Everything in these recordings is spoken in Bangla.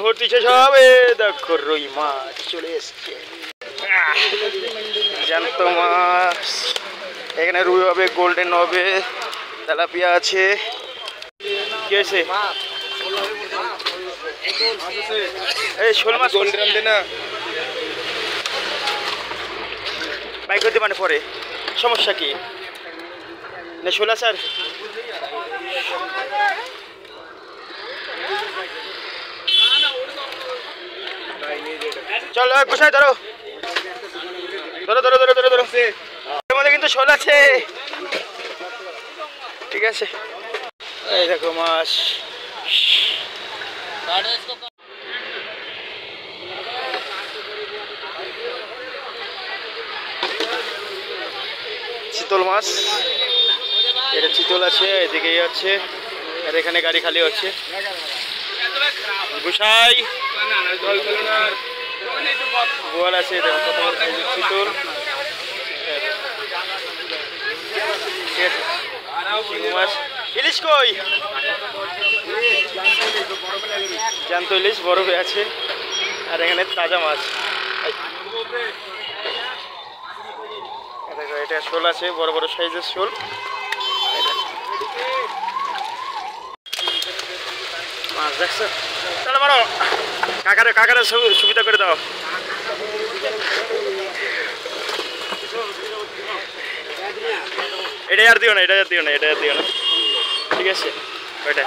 ভর্তি শেষ হবে, দেখো রুই মাছ চলে এসছে, জ্যান্ত মাছ। এখানে রুই হবে, গোল্ডেন হবে, তেলাপিয়া আছে। কি হয়েছে? এই শোল মাছ না বাইক করতে মানে পরে সমস্যা কি না? শোল আছে আর চলো কোথায় ধরো ধরো ধরো ধরো ধরো ধরো, এর মধ্যে কিন্তু শোল আছে। ঠিক আছে, এই দেখো মাছ। চিতল মাছ, এটা চিতল আছে, এদিকে আছে, আর এখানে গাড়ি খালি হচ্ছে। গুসাই বোয়াল আছে, চিতল। মাছ, ইলিশ কই? জ্যান্ত ইলিশ বরফে আছে, আর এখানে তাজা মাছ। দেখো এটা শোল আছে, বড় বড় সাইজের শোল। মাছ দেখছো? চলো মারো, কাকারে কাকারে সুবিধা করে দাও। এটা আর দিও না, এটা আর দিও না, এটা আর দিও না। ঠিক আছে, ওইটা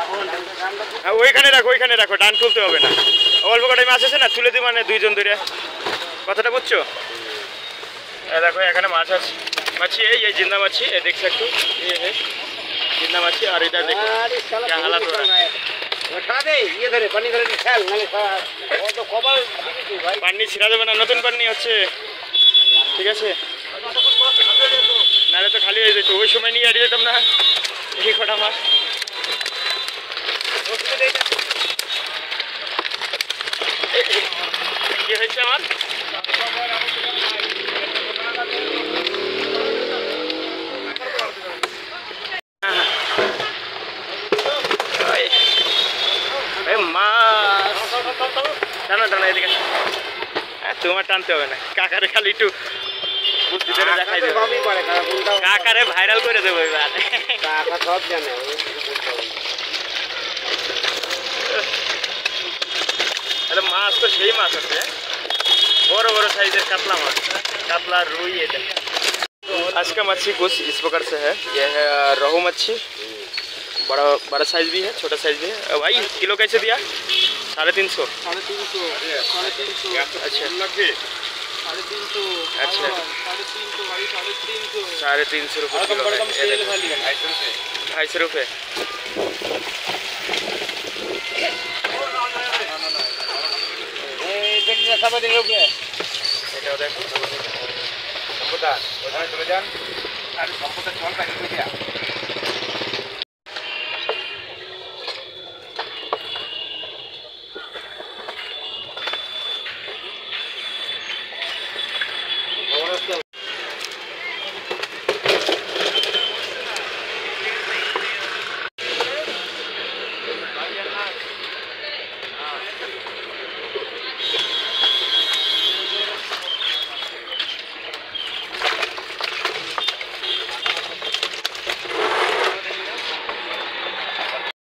ওইখানে রাখো, ওইখানে রাখো, ডান তুলতে হবে না। অল্প কটাই মাছ আছে না, তুলে দিই মানে দুইজন ধরে। কথাটা বুঝছো? দেখো এখানে মাছ আছে, মাছি এই জিন্দা মাছি, দেখছো একটু জিন্দা মাছি। আর এটা দেখো হালাত, পানি ছিঁড়া যাবে না, নতুন পানি হচ্ছে। ঠিক আছে, নাহলে তো খালি হয়ে যেত, ওই সময় নিয়ে হারিয়ে যেতাম না এই কটা মাছ। কি হয়েছে আমার? মাছ টানো টানো, এদিকে তোমার টানতে হবে না, কাকারে খালি একটু বুদ্ধি করে দেখাই দেবে, কাকারে ভাইরাল করে দেবো এবার। সব জানে, মাছ তো সেই মাছ আছে, বড় बड़ा साइज कतला माछ, कतला रुई है। आज का मच्छी कुछ इस प्रकार से है। यह है रोहू मच्छी, बड़ा बड़ा साइज भी है, छोटा साइज भी है। भाई किलो कैसे दिया? 350। 350। अच्छा 350। अच्छा 350 रुपये किलो है। 250 रुपये। এটাও দেখো সম্পদা, ওখানে চলে যান। আর সম্পদা চল